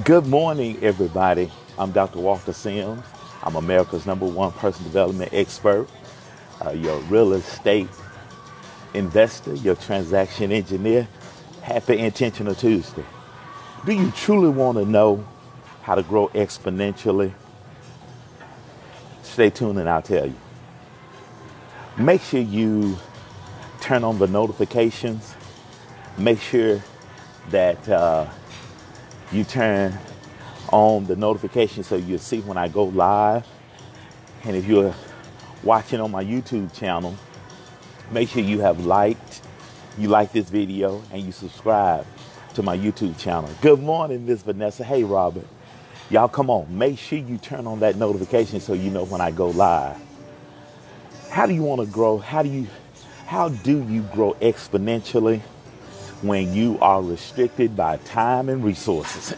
Good morning, everybody. I'm Dr. Walter Sims. I'm America's #1 personal development expert, your real estate investor, your transaction engineer. Happy Intentional Tuesday. Do you truly want to know how to grow exponentially? Stay tuned and I'll tell you. Make sure you turn on the notifications. Make sure that you turn on the notification so you'll see when I go live. And if you're watching on my YouTube channel, make sure you like this video and you subscribe to my YouTube channel. Good morning, Miss Vanessa. Hey, Robert. Y'all come on, make sure you turn on that notification so you know when I go live. How do you want to grow? How do you grow exponentially when you are restricted by time and resources?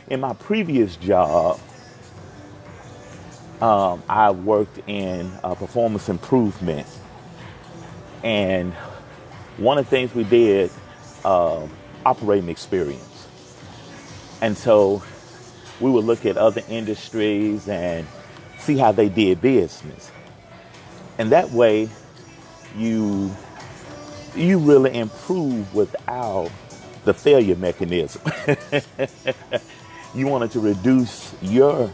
In my previous job, I worked in performance improvement. And one of the things we did, operating experience. And so we would look at other industries and see how they did business. And that way you really improve without the failure mechanism. You wanted to reduce your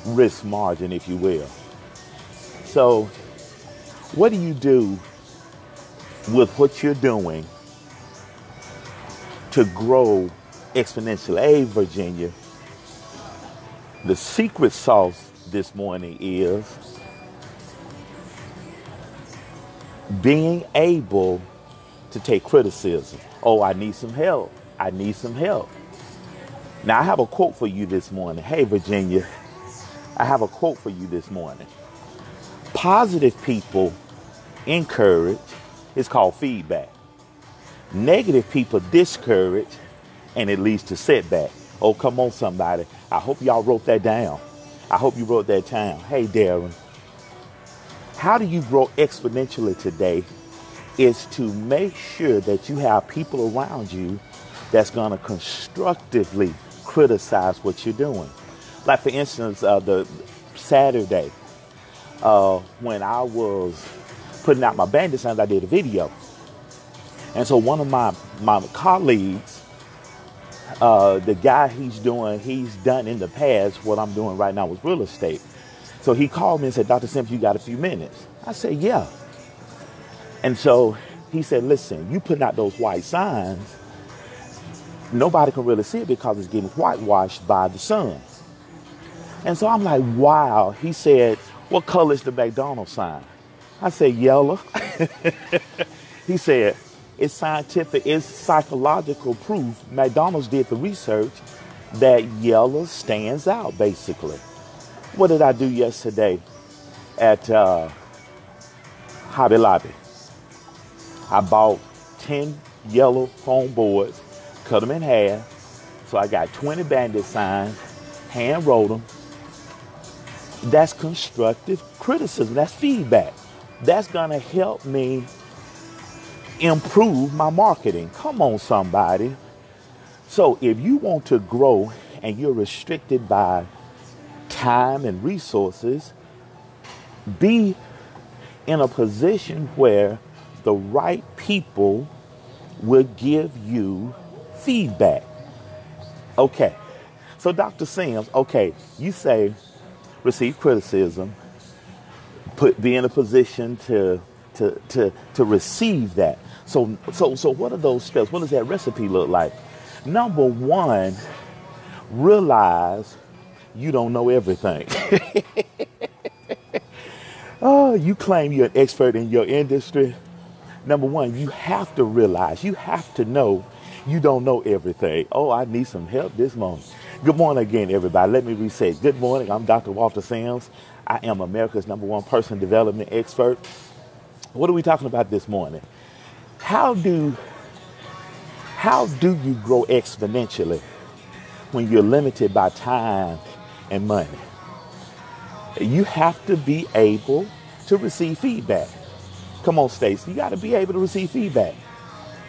risk margin, if you will. So what do you do with what you're doing to grow exponentially? Hey, Virginia, the secret sauce this morning is being able to take criticism. Oh, I need some help. I need some help. Now, I have a quote for you this morning. Hey, Virginia, I have a quote for you this morning. Positive people encourage. It's called feedback. Negative people discourage, and it leads to setback. Oh, come on, somebody. I hope y'all wrote that down. I hope you wrote that down. Hey, Darren. How do you grow exponentially today is to make sure that you have people around you that's going to constructively criticize what you're doing. Like, for instance, the Saturday when I was putting out my band designs, I did a video. And so one of my colleagues, the guy he's done in the past what I'm doing right now with real estate. So he called me and said, Dr. Sims, you got a few minutes? I said, yeah. And so he said, listen, you putting out those white signs, nobody can really see it because it's getting whitewashed by the sun. And so I'm like, wow. He said, what color is the McDonald's sign? I said, yellow. He said, it's scientific, it's psychological proof. McDonald's did the research that yellow stands out, basically. What did I do yesterday at Hobby Lobby? I bought 10 yellow foam boards, cut them in half. So I got 20 bandit signs, hand wrote them. That's constructive criticism. That's feedback. That's going to help me improve my marketing. Come on, somebody. So if you want to grow and you're restricted by time and resources, be in a position where the right people will give you feedback. Okay. So Dr. Sims, okay, you say receive criticism, be in a position to receive that. So what are those steps? What does that recipe look like? Number one, realize you don't know everything. Oh, you claim you're an expert in your industry. Number one, you have to realize, you have to know you don't know everything. Oh, I need some help this morning. Good morning again, everybody. Let me reset. Good morning. I'm Dr. Walter Sims. I am America's #1 personal development expert. What are we talking about this morning? How do you grow exponentially when you're limited by time and money? You have to be able to receive feedback. Come on, Stacey. You got to be able to receive feedback.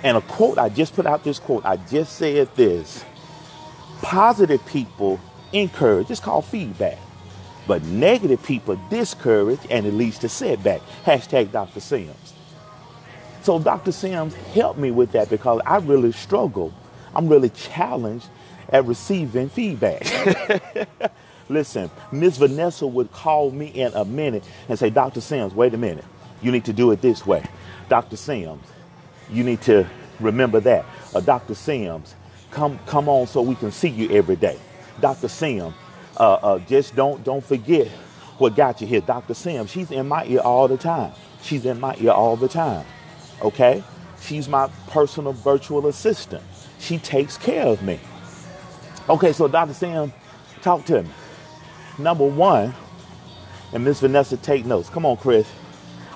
And a quote, I just put out this quote. I just said this. Positive people encourage. It's called feedback. But negative people discourage, and it leads to setback. Hashtag Dr. Sims. So Dr. Sims helped me with that because I really struggle. I'm really challenged at receiving feedback. Listen, Miss Vanessa would call me in a minute and say, Dr. Sims, wait a minute. You need to do it this way. Dr. Sims, you need to remember that. Dr. Sims, come on so we can see you every day. Dr. Sims, just don't forget what got you here. Dr. Sims, she's in my ear all the time. She's in my ear all the time. Okay? She's my personal virtual assistant. She takes care of me. Okay, so Dr. Sims, talk to me. Number one, and Miss Vanessa, take notes. Come on, Chris.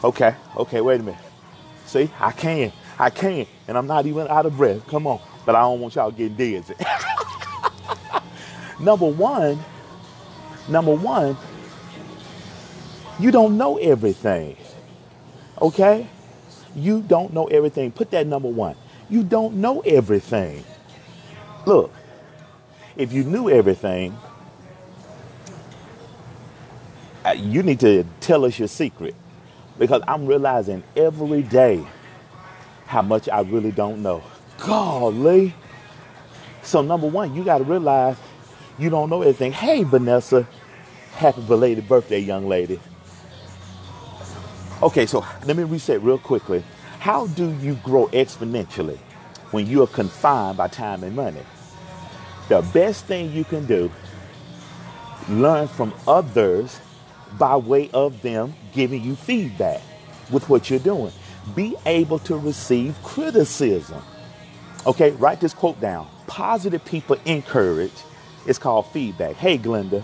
Okay, wait a minute. See, I can, and I'm not even out of breath. Come on, but I don't want y'all getting dizzy. Number one, you don't know everything. Okay? You don't know everything. Put that number one. You don't know everything. Look, if you knew everything, you need to tell us your secret, because I'm realizing every day how much I really don't know. Golly. So number one, you got to realize you don't know everything. Hey, Vanessa, happy belated birthday, young lady. Okay, so let me reset real quickly. How do you grow exponentially when you are confined by time and money? The best thing you can do, learn from others by way of them giving you feedback with what you're doing. Be able to receive criticism. Okay, write this quote down. Positive people encourage. It's called feedback. Hey, Glenda.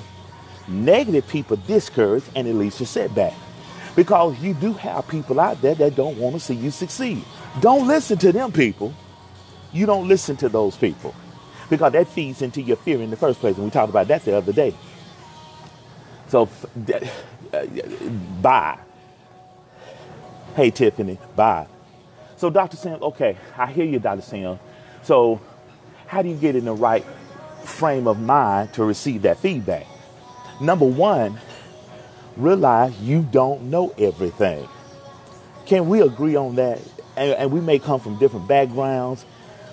Negative people discourage, and it leads to setback. Because you do have people out there that don't want to see you succeed. Don't listen to them people. You don't listen to those people, because that feeds into your fear in the first place. And we talked about that the other day. So, bye. Hey, Tiffany, bye. So, Dr. Sam, okay, I hear you, Dr. Sam. So, how do you get in the right frame of mind to receive that feedback? Number one, realize you don't know everything. Can we agree on that? And we may come from different backgrounds.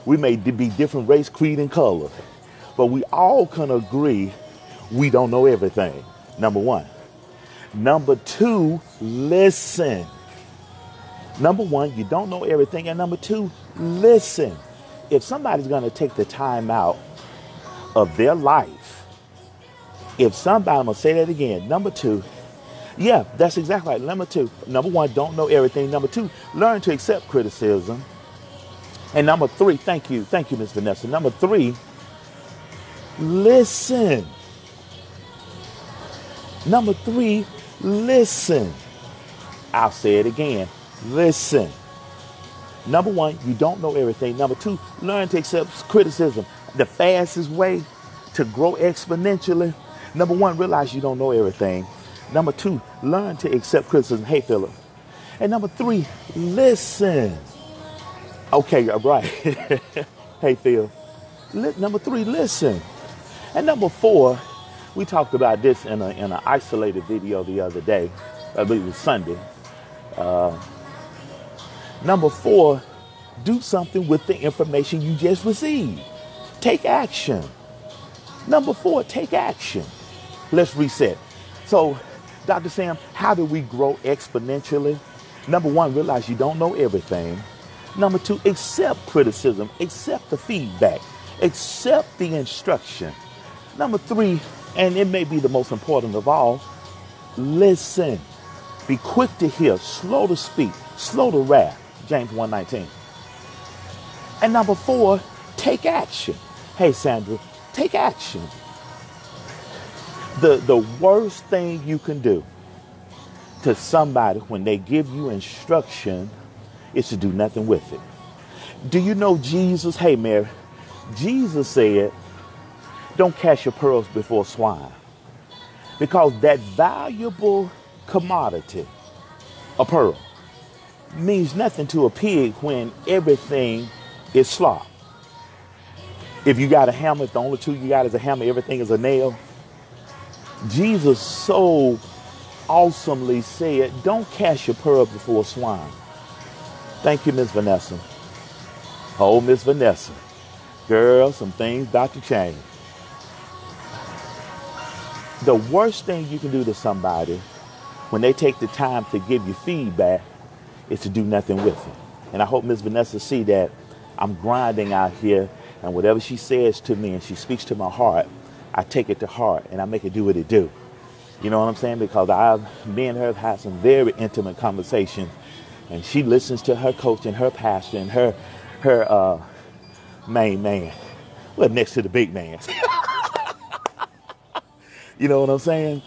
We may be different race, creed, and color. But we all can agree we don't know everything. Number one. Number two, listen. Number one, you don't know everything. And number two, listen. If somebody's going to take the time out of their life, if somebody, I'm going to say that again. Number two, yeah, that's exactly right. Number two, number one, don't know everything. Number two, learn to accept criticism. And number three, thank you, Miss Vanessa. Number three, listen. Number three, listen. I'll say it again. Listen. Number one, you don't know everything. Number two, learn to accept criticism. The fastest way to grow exponentially. Number one, realize you don't know everything. Number two, learn to accept criticism. Hey, Philip. And number three, listen. Okay, right. Hey, Phil. Number three, listen. And number four, we talked about this in an isolated video the other day. I believe it was Sunday. Number four, do something with the information you just received. Take action. Number four, take action. Let's reset. So, Dr. Sam, how do we grow exponentially? Number one, realize you don't know everything. Number two, accept criticism, accept the feedback, accept the instruction. Number three, and it may be the most important of all, listen. Be quick to hear, slow to speak, slow to wrath, James 1:19. And number four, take action. Hey, Sandra, take action. The worst thing you can do to somebody when they give you instruction is to do nothing with it. Do you know Jesus? Hey, Mary, Jesus said, don't cast your pearls before swine, because that valuable commodity, a pearl, means nothing to a pig when everything is slop. If you got a hammer, if the only tool you got is a hammer, everything is a nail. Jesus so awesomely said, don't cast your pearl before swine. Thank you, Miss Vanessa. Oh, Miss Vanessa. Girl, some things about to change. The worst thing you can do to somebody when they take the time to give you feedback is to do nothing with it. And I hope Miss Vanessa see that I'm grinding out here, and whatever she says to me and she speaks to my heart, I take it to heart and I make it do what it do. You know what I'm saying? Because me and her have had some very intimate conversations, and she listens to her coach and her pastor and her main man. Well, next to the big man. You know what I'm saying?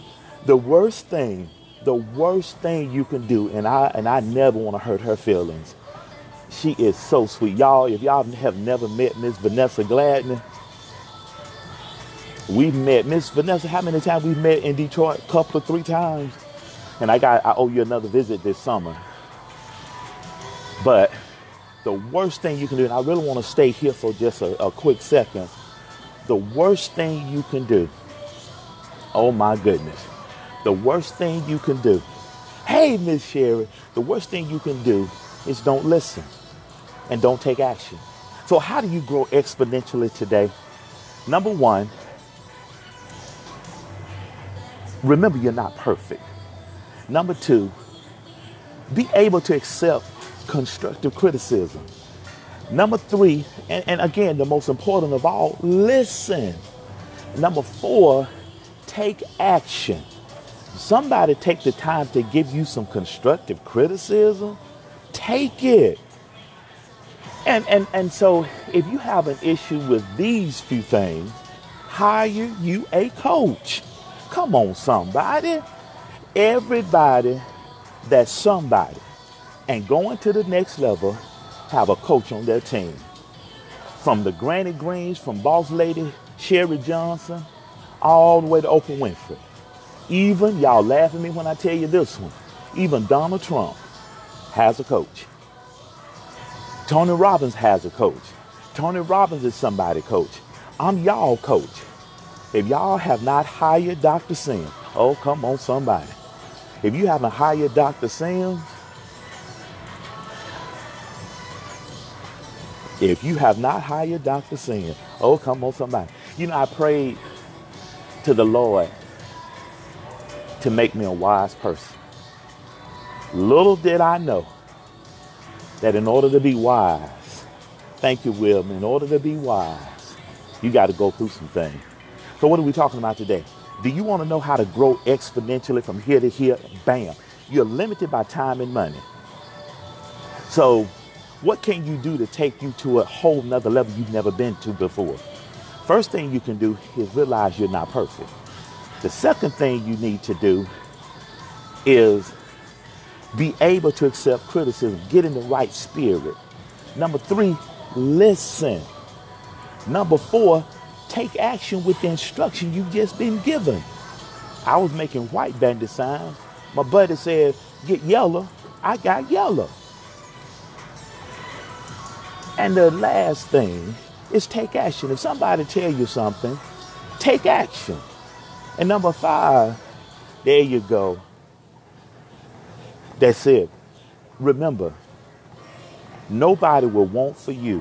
The worst thing you can do, and I never want to hurt her feelings. She is so sweet. Y'all, if y'all have never met Miss Vanessa Gladney, we've met Miss Vanessa. How many times we've met in Detroit? A couple of 3 times. And I owe you another visit this summer. But the worst thing you can do, and I really want to stay here for just a quick second. The worst thing you can do, oh my goodness, the worst thing you can do, hey, Miss Sherry, the worst thing you can do is don't listen and don't take action. So how do you grow exponentially today? Number 1, remember you're not perfect. Number 2, be able to accept constructive criticism. Number 3, and again, the most important of all, listen. Number 4, take action. Somebody take the time to give you some constructive criticism, take it. And so if you have an issue with these few things, hire you a coach. Come on, somebody. Everybody that's somebody and going to the next level have a coach on their team. From the Granny Greens, from Boss Lady Sherry Johnson, all the way to Oprah Winfrey. Even, y'all laugh at me when I tell you this one, even Donald Trump has a coach. Tony Robbins has a coach. Tony Robbins is somebody's coach. I'm y'all coach. If y'all have not hired Dr. Sim, oh, come on, somebody. If you haven't hired Dr. Sim, if you have not hired Dr. Sim, oh, come on, somebody. You know, I prayed to the Lord to make me a wise person. Little did I know that in order to be wise, thank you, Will, in order to be wise, you got to go through some things. So what are we talking about today? Do you want to know how to grow exponentially from here to here? Bam. You're limited by time and money. So what can you do to take you to a whole nother level you've never been to before? First thing you can do is realize you're not perfect. The second thing you need to do is be able to accept criticism, get in the right spirit. Number 3, listen. Number 4, take action with the instruction you've just been given. I was making white bandit signs. My buddy said, get yellow. I got yellow. And the last thing is take action. If somebody tell you something, take action. And number 5, there you go. That's it. Remember, nobody will want for you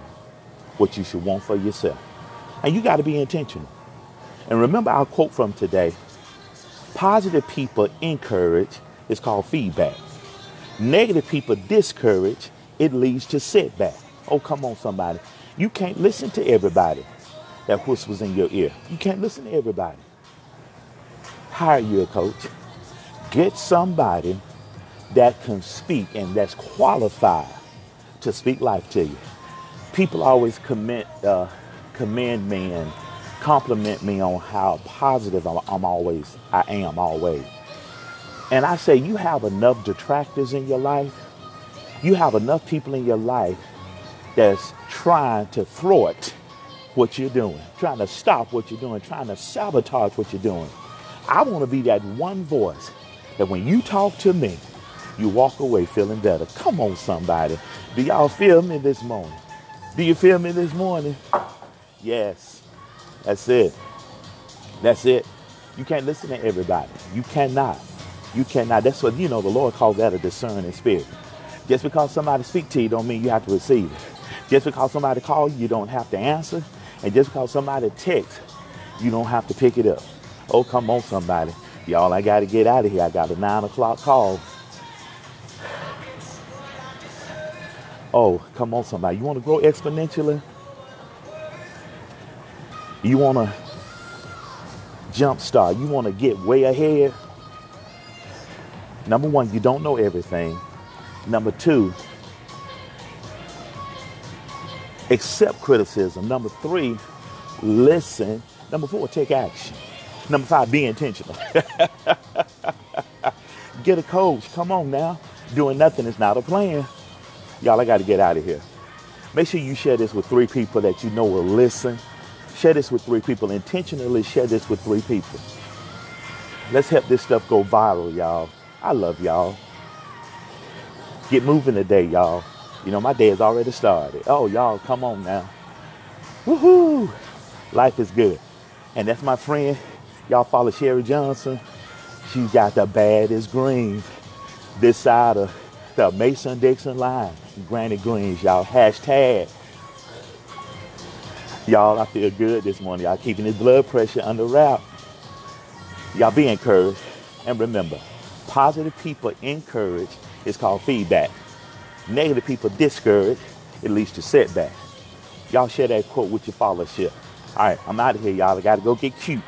what you should want for yourself. And you got to be intentional. And remember our quote from today, positive people encourage, it's called feedback. Negative people discourage, it leads to setback. Oh, come on, somebody. You can't listen to everybody that whispers in your ear. You can't listen to everybody. Hire you a coach. Get somebody that can speak and that's qualified to speak life to you. People always commend me and compliment me on how positive I am always. And I say, you have enough detractors in your life. You have enough people in your life that's trying to thwart what you're doing, trying to stop what you're doing, trying to sabotage what you're doing. I want to be that one voice that when you talk to me, you walk away feeling better. Come on, somebody. Do y'all feel me this morning? Do you feel me this morning? Yes. That's it. That's it. You can't listen to everybody. You cannot. You cannot. That's what, the Lord calls that a discerning spirit. Just because somebody speak to you don't mean you have to receive it. Just because somebody calls you, you don't have to answer. And just because somebody texts, you don't have to pick it up. Oh, come on, somebody. Y'all, I got to get out of here. I got a 9 o'clock call. Oh, come on, somebody. You want to grow exponentially? You want to jumpstart? You want to get way ahead? Number one, you don't know everything. Number two, accept criticism. Number three, listen. Number four, take action. Number five, be intentional. Get a coach. Come on now. Doing nothing is not a plan. Y'all, I got to get out of here. Make sure you share this with 3 people that you know will listen. Share this with 3 people. Intentionally share this with 3 people. Let's help this stuff go viral, y'all. I love y'all. Get moving today, y'all. My day has already started. Oh, y'all, come on now. Woohoo! Life is good. And that's my friend. Y'all follow Sherry Johnson. She got the baddest greens this side of the Mason-Dixon line. Granny Greens, y'all. Hashtag. Y'all, I feel good this morning. Y'all keeping his blood pressure under wrap. Y'all be encouraged. And remember, positive people encouraged is called feedback. Negative people discouraged, it leads to setback. Y'all share that quote with your followership. All right, I'm out of here, y'all. I got to go get cute.